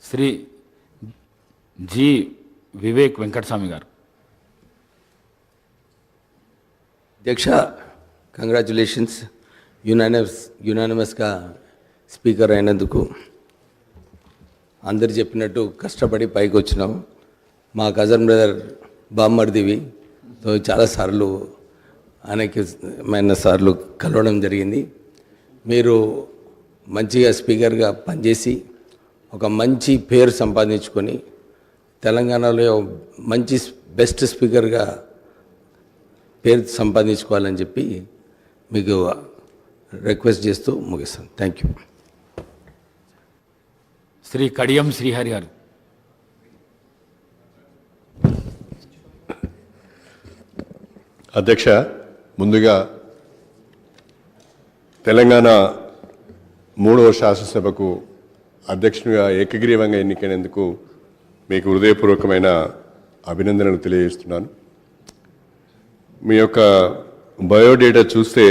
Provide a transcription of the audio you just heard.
Shri G Vivek Venkataswamy గారు. అధ్యక్ష, congratulations. యునానిమస్గా speaker అయినందుకు. అందరు చెప్పినట్టు కష్టపడి పైకి వచ్చినాం. మా కజన్ బ్రదర్ బామ్మర్దివి, సో చాలాసార్లు అనేకమైన సార్లు కలవడం జరిగింది. మీరు మంచిగా స్పీకర్గా పనిచేసి ఒక మంచి పేరు సంపాదించుకొని తెలంగాణలో మంచి బెస్ట్ స్పీకర్గా పేరు సంపాదించుకోవాలని చెప్పి మీకు రిక్వెస్ట్ చేస్తూ ముగిస్తాను. Thank you. శ్రీ కడియం శ్రీహరి గారు. అధ్యక్ష, ముందుగా తెలంగాణ 3వ శాసనసభకు అధ్యక్షునిగా ఏకగ్రీవంగా ఎన్నికైనందుకు మీకు హృదయపూర్వకమైన అభినందనలు తెలియజేస్తున్నాను. మీ యొక్క బయోడేటా చూస్తే